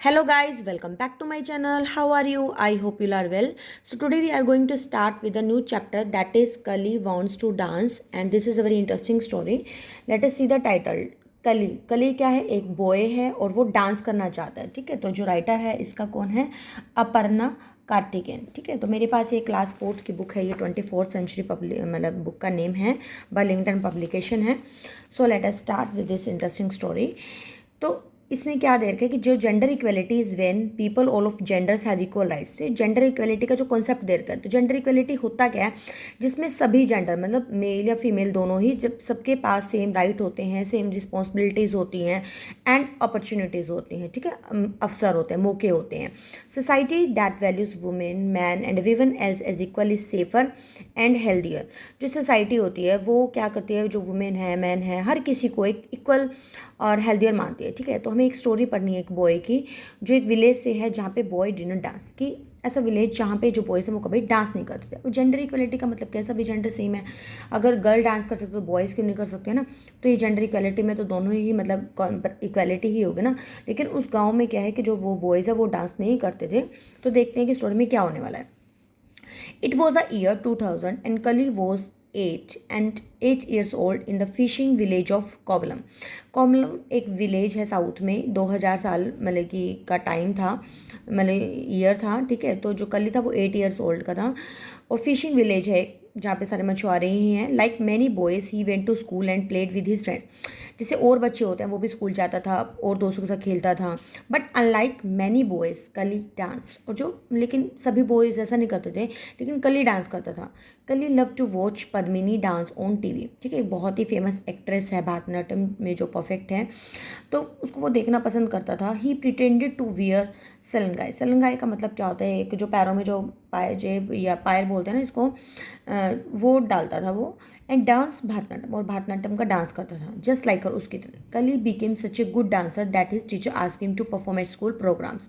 Hello guys, welcome back to my channel. How are you? I hope you are well. So today we are going to start with a new chapter, that is Kali wants to dance, and this is a very interesting story. Let us see the title. कली कली क्या है? एक boy है और वो dance करना चाहता है. ठीक है, तो जो राइटर है इसका कौन है? अपर्णा कार्तिकेयन. ठीक है, तो मेरे पास ये क्लास 4th की बुक है. ये 24th सेंचुरी मतलब बुक का नेम है, बर्लिंगटन पब्लिकेशन है. So let us start with this interesting story. तो इसमें क्या दे रखा है कि जो gender equality is when people all of genders have equal rights. Gender equality का जो कॉन्सेप्ट दे रखा है, तो जेंडर इक्वलिटी होता क्या है? जिसमें सभी जेंडर मतलब मेल या फीमेल दोनों ही, जब सबके पास सेम राइट होते हैं, सेम रिस्पॉन्सिबिलिटीज़ होती हैं एंड अपॉर्चुनिटीज़ होती हैं. ठीक है, अवसर होते हैं, मौके होते हैं. Society that values women man and everyone as equal is safer and healthier. जो सोसाइटी होती है वो क्या करती है? जो वुमेन है, मैन है, हर किसी को एक इक्वल और हेल्दियर मानती है. ठीक है, तो हमें एक स्टोरी पढ़नी है एक बॉय की, जो एक विलेज से है जहाँ पे बॉय डिडंट डांस. कि ऐसा विलेज जहाँ पे जो बॉयज़ हैं वो कभी डांस नहीं करते थे. जेंडर इक्वलिटी का मतलब क्या? सभी जेंडर सेम है. अगर गर्ल डांस कर सकते तो बॉयज़ क्यों नहीं कर सकते ना? तो ये जेंडर इक्वलिटी में तो दोनों ही मतलब इक्वलिटी ही होगी ना. लेकिन उस गाँव में क्या है कि जो वो बॉयज़ है वो डांस नहीं करते थे. तो देखते हैं कि स्टोरी में क्या होने वाला है. It was the year 2000 and Kali was 8 years old in the fishing village of Kovalam. Kovalam एक विलेज है साउथ में. 2000 साल मतलब कि का टाइम था, मतलब ईयर था. ठीक है, तो जो कली था वो 8 years old का था और फिशिंग विलेज है जहाँ पे सारे मछुआरे ही हैं. Like many boys he went to school and played with his friends. जैसे और बच्चे होते हैं वो भी स्कूल जाता था और दोस्तों के साथ खेलता था. बट अनलाइक मैनी बॉयज़ कली डांस. और जो लेकिन सभी बॉयज़ ऐसा नहीं करते थे, लेकिन कली डांस करता था. Kali love to watch Padmini dance on TV. ठीक है, बहुत ही फेमस एक्ट्रेस है भरतनाट्यम में जो परफेक्ट है, तो उसको वो देखना पसंद करता था. ही प्रिटेंडेड टू वियर सलंगाई. सलंगाई का मतलब क्या होता है? एक जो पैरों में जो पायजेब या पायल बोलते हैं ना इसको, वो डालता था वो. एंड डांस भरतनाट्यम, और भरतनाट्यम का डांस करता था जस्ट लाइक हर, उसकी तरह. Kali became such a good dancer that his teacher asked him to perform at school programmes.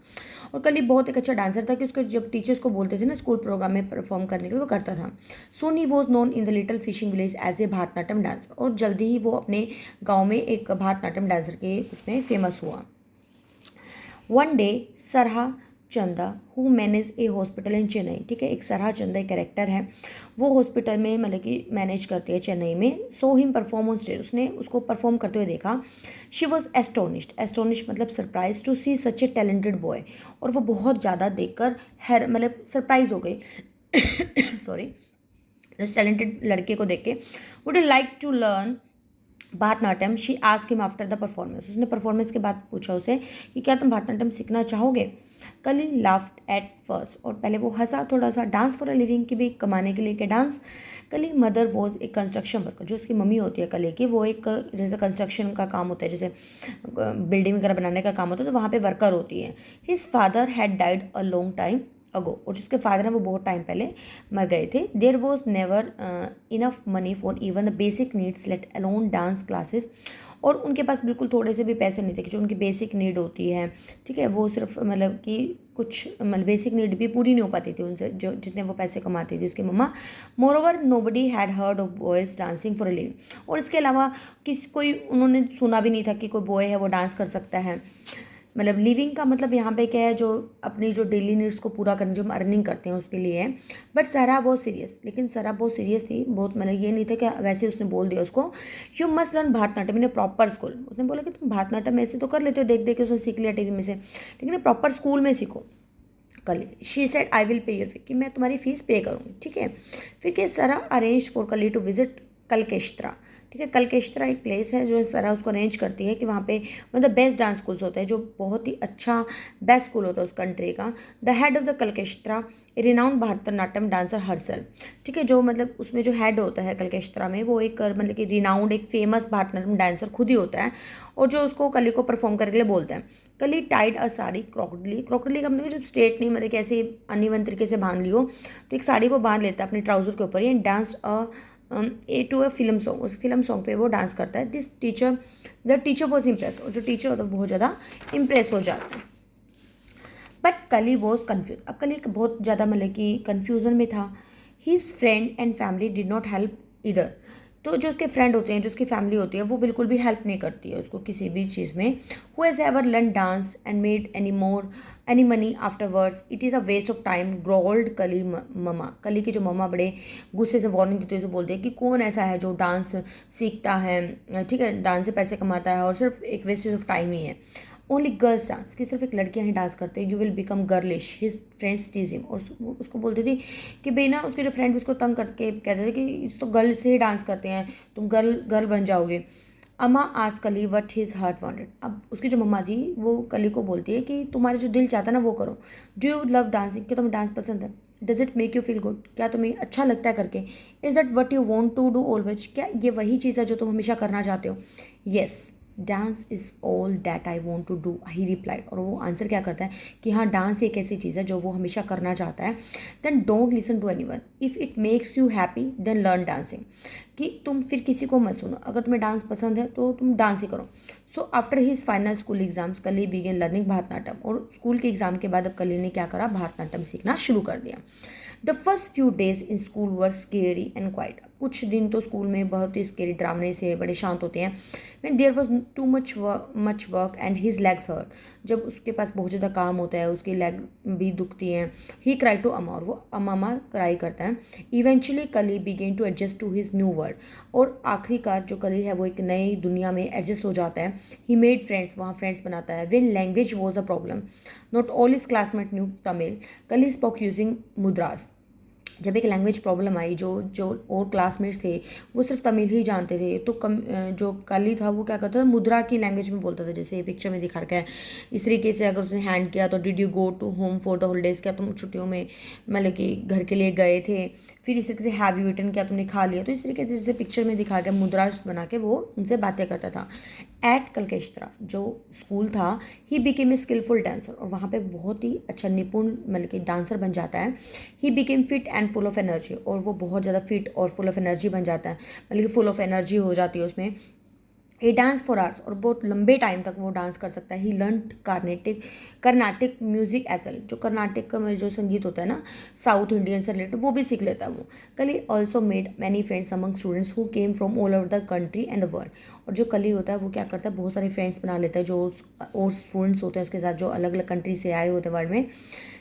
और कली बहुत एक अच्छा डांसर था कि उसके जब टीचर्स को बोलते थे ना स्कूल प्रोग्राम में परफॉर्म करने के लिए, वो करता था. Soon he was known in the little fishing village as a Bharatanatyam dancer. और जल्दी ही वो अपने गाँव में एक भरतनाट्यम डांसर के उसमें फेमस हुआ. वन डे सरहा चंदा who manage A hospital in Chennai. ठीक है, एक सरहा चंदा एक कैरेक्टर है, वो हॉस्पिटल में मतलब कि मैनेज करती है चेन्नई में. So him perform on stage. उसने उसको परफॉर्म करते हुए देखा. She was astonished. एस्टोनिश मतलब surprise to see such a talented boy. और वो बहुत ज़्यादा देखकर मतलब सरप्राइज हो गई सॉरी, उस टैलेंटेड लड़के को देख के. Would you like to learn Bharatanatyam? She asked him after the performance. उसने परफॉर्मेंस के बाद पूछा उसे कि क्या तुम भरतनाट्यम सीखना चाहोगे? कली लाफ्ड एट फर्स्ट. और पहले वो हंसा थोड़ा सा. डांस फॉर अ लिविंग की भी, कमाने के लिए क्या डांस? कली mother was a construction worker. जो उसकी मम्मी होती है कली की, वो एक जैसे कंस्ट्रक्शन का काम होता है, जैसे बिल्डिंग वगैरह बनाने का काम होता है, तो वहाँ पे वर्कर होती है. His father had died a long time ago. और जिसके फादर हैं वो बहुत टाइम पहले मर गए थे. There was never enough money for even the basic needs let alone dance classes. और उनके पास बिल्कुल थोड़े से भी पैसे नहीं थे कि जो उनकी बेसिक नीड होती है. ठीक है, वो सिर्फ मतलब कि कुछ मतलब बेसिक नीड भी पूरी नहीं हो पाती थी उनसे, जो जितने वो पैसे कमाती थी उसकी mama. Moreover nobody had heard of boys dancing for a living. और इसके अलावा कोई उन्होंने सुना भी नहीं था कि कोई बॉय है वो डांस कर सकता है. मतलब लिविंग का मतलब यहाँ पे क्या है? जो अपनी जो डेली नीड्स को पूरा करने जो हम अर्निंग करते हैं उसके लिए है. बट सरा बहुत सीरियस. लेकिन सरा बहुत सीरियस थी, बहुत मतलब ये नहीं था कि वैसे उसने बोल दिया उसको you must learn Bharatanatyam in A proper school. उसने बोला कि तुम भरतनाट्यम ऐसे तो कर लेते हो, देख देख के उसने सीख लिया टीवी में से, लेकिन प्रॉपर स्कूल में सीखो. कल she said I will pay your फी, कि मैं तुम्हारी फीस पे करूँगी. ठीक है, फिर क्या सरा अरेंज फॉर कली टू विजिट कलकेश्त्रा. ठीक है, कलकेश्त्रा एक प्लेस है जो सरा उसको अरेंज करती है कि वहाँ पे मतलब बेस्ट डांस स्कूल्स होते हैं, जो बहुत ही अच्छा बेस्ट स्कूल होता है उस कंट्री का. The head of the Kalakshetra renowned Bharatanatyam dancer herself. ठीक है, जो मतलब उसमें जो हेड होता है कलकेश्त्रा में, वो एक मतलब कि रिनाउंड एक फेमस भरतनाट्यम डांसर खुद ही होता है, और जो उसको कली को परफॉर्म करने के लिए बोलता है. कली टाइड अ साड़ी क्रॉकडली. क्रॉकडली का मतलब जो स्ट्रेट नहीं मतलब कैसे अनइवन तरीके से बांध लियो, तो एक साड़ी वो बांध लेता है अपने ट्राउजर के ऊपर ही. And dance a to a film song. उस फिल्म सॉन्ग पे वो डांस करता है. The teacher was impress. और जो टीचर होता है बहुत ज़्यादा इम्प्रेस हो जाता है. बट कली वॉज कन्फ्यूज. अब कली बहुत ज़्यादा मतलब कि कन्फ्यूज़न में था. His friend and family did not help इधर. तो जो उसके फ्रेंड होते हैं, जो उसकी फैमिली होती है, वो बिल्कुल भी हेल्प नहीं करती है उसको किसी भी चीज़ में. Who has ever learn dance and made any money afterwards, it is a waste of time, growled Kali mama. Kali की जो ममा बड़े गुस्से से वार्निंग देते हुए बोलते हैं कि कौन ऐसा है जो डांस सीखता है, ठीक है, डांस से पैसे कमाता है और सिर्फ एक वेस्टेज ऑफ टाइम ही है. ओनली गर्ल्स डांस, कि सिर्फ एक लड़कियां ही डांस करते हैं. You will become girlish. His friends tease him. और उसको बोलती थी कि भाई ना, उसके जो फ्रेंड उसको तंग करके कहते थे कि इस तो गर्ल से ही डांस करते हैं, तुम गर्ल गर्ल बन जाओगे. अम्मा आज कली वट हिज हार्ट वांटेड. अब उसकी जो मम्मा थी वो कली को बोलती है कि तुम्हारा जो दिल चाहता है ना वो करो. डू यू लव डांसिंग, क्या तुम्हें डांस पसंद है? Does it make you feel good, क्या तुम्हें अच्छा लगता है करके? Is that what you want to do always, क्या ये वही चीज़ है जो तुम हमेशा करना चाहते हो? Yes, dance is all that I want to do, he replied. और वो आंसर क्या करता है कि हाँ, डांस एक ऐसी चीज़ है जो वो हमेशा करना चाहता है. Then don't listen to anyone. If it makes you happy then learn dancing. कि तुम फिर किसी को मत सुनो, अगर तुम्हें डांस पसंद है तो तुम डांस ही करो. So after his final school exams कली बिगेन लर्निंग भरतनाट्यम. और स्कूल के एग्जाम के बाद अब कली ने क्या करा, भरतनाट्यम सीखना शुरू कर दिया. The first few days in school were scary and quite. कुछ दिन तो स्कूल में बहुत ही स्केरी, ड्रामने से बड़े शांत होते हैं. When there was too much work and his legs hurt. जब उसके पास बहुत ज़्यादा काम होता है, उसकी लेग भी दुखती हैं. ही क्राई टू अमा, और वो अमामा क्राई करता है. Eventually Kali began to adjust to his new world. और आखिरकार जो कली है वो एक नई दुनिया में एडजस्ट हो जाता है. ही मेड फ्रेंड्स, वहाँ फ्रेंड्स बनाता है. When language was a problem, not all his classmate new Tamil, कली स्पोक यूजिंग मुद्रास. जब एक लैंग्वेज प्रॉब्लम आई, जो और क्लासमेट्स थे वो सिर्फ तमिल ही जानते थे, तो जो कली था वो क्या करता था, मुद्रा की लैंग्वेज में बोलता था. जैसे पिक्चर में दिखा रखा है इस तरीके से, अगर उसने हैंड किया तो did you go to home for the holidays, क्या तुम छुट्टियों में मतलब कि घर के लिए गए थे? फिर इस तरीके से हैव यू ईटन, क्या तुमने खा लिया? तो इस तरीके से जैसे पिक्चर में दिखा गया मुद्रास बना के वो उनसे बातें करता था. एट कलकेश्तरा जो स्कूल था, he became a skilful dancer. और वहाँ पे बहुत ही अच्छा निपुण मतलब कि डांसर बन जाता है. He became fit and full of energy. और वो बहुत ज़्यादा फिट और फुल ऑफ एनर्जी बन जाता है, मतलब कि फुल ऑफ एनर्जी हो जाती है उसमें. ए डांस फॉर आवर्स, और बहुत लंबे टाइम तक वो डांस कर सकता है. He learn Carnatic music as well. जो कर्नाटिक में जो संगीत होता है ना, साउथ इंडियन से रिलेटेड, वो भी सीख लेता है वो. कली also made many friends among students who came from all over the country and the world. और जो कली होता है वो क्या करता है, बहुत सारे फ्रेंड्स बना लेता है जो और स्टूडेंट्स होते हैं उसके साथ, जो अलग अलग कंट्री से आए होते हैं वर्ल्ड में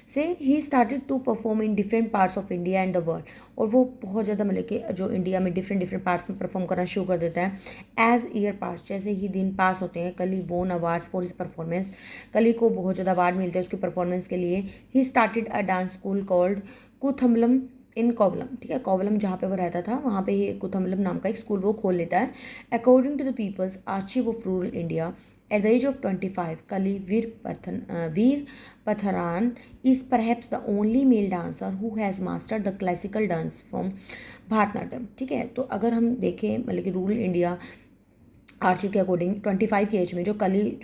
से. He started to perform in different parts of India and the world. और वो बहुत ज़्यादा मतलब कि जो इंडिया में डिफरेंट पार्ट्स में परफॉर्म करना शुरू कर देता है. एज ईयर पास, जैसे ही दिन पास होते हैं, कली वोन अवार्ड्स फॉर हिज परफॉर्मेंस. कली को बहुत ज़्यादा अवार्ड मिलते हैं उसकी परफॉर्मेंस के लिए. He started a dance school called Kuthambalam in Kovalam. ठीक है, कोवलम जहाँ पे वो रहता था वहाँ पे ही कुथमलम नाम का एक स्कूल वो खोल लेता है. According to the peoples archive of rural India, at the age of 25, Kali Veer Patharan is perhaps the only male dancer who has mastered the classical dance from Bharatanatyam. ठीक है, तो अगर हम देखें मतलब कि रूरल इंडिया आर्चिव के according 25 की एज में जो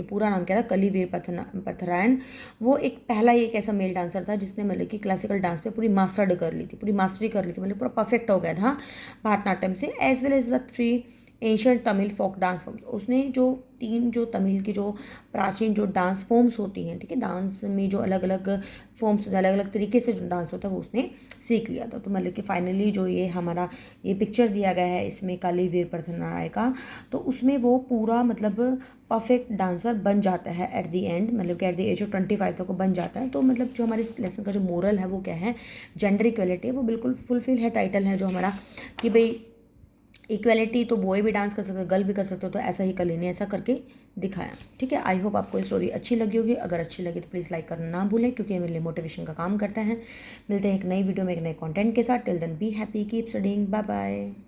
पूरा नाम क्या था, कली वीर पथरायन, वो पहला ही एक ऐसा मेल डांसर था जिसने मतलब कि क्लासिकल डांस पे पूरी मास्टरी कर ली थी, मतलब पूरा परफेक्ट हो गया था भारतनाट्यम से. As well as the 3 ancient Tamil folk dance forms. उसने जो तमिल की जो प्राचीन जो डांस फॉर्म्स होती हैं, ठीक है, डांस में जो अलग अलग फॉर्म्स होते हैं, अलग अलग तरीके से जो डांस होता है वो उसने सीख लिया था. तो मतलब कि फाइनली जो ये हमारा ये पिक्चर दिया गया है इसमें कली वीर पथरायन का, तो उसमें वो पूरा मतलब परफेक्ट डांसर बन जाता है एट दी एंड, मतलब कि एट द एज ऑफ 25 तक वो बन जाता है. तो मतलब जो हमारे इस लेसन का जो मोरल है वो क्या है, जेंडर इक्वलिटी, वो बिल्कुल फुलफिल है. टाइटल है जो हमारा कि भाई इक्वलिटी, तो बॉय भी डांस कर सकते हो, गर्ल भी कर सकते हो. तो ऐसा ही कली ने ऐसा करके दिखाया. ठीक है, आई होप आपको ये स्टोरी अच्छी लगी होगी. अगर अच्छी लगी तो प्लीज़ लाइक करना ना भूलें, क्योंकि ये मेरे लिए मोटिवेशन का काम करता है. मिलते हैं एक नई वीडियो में एक नए कंटेंट के साथ. Till then be happy, keep studying, bye bye.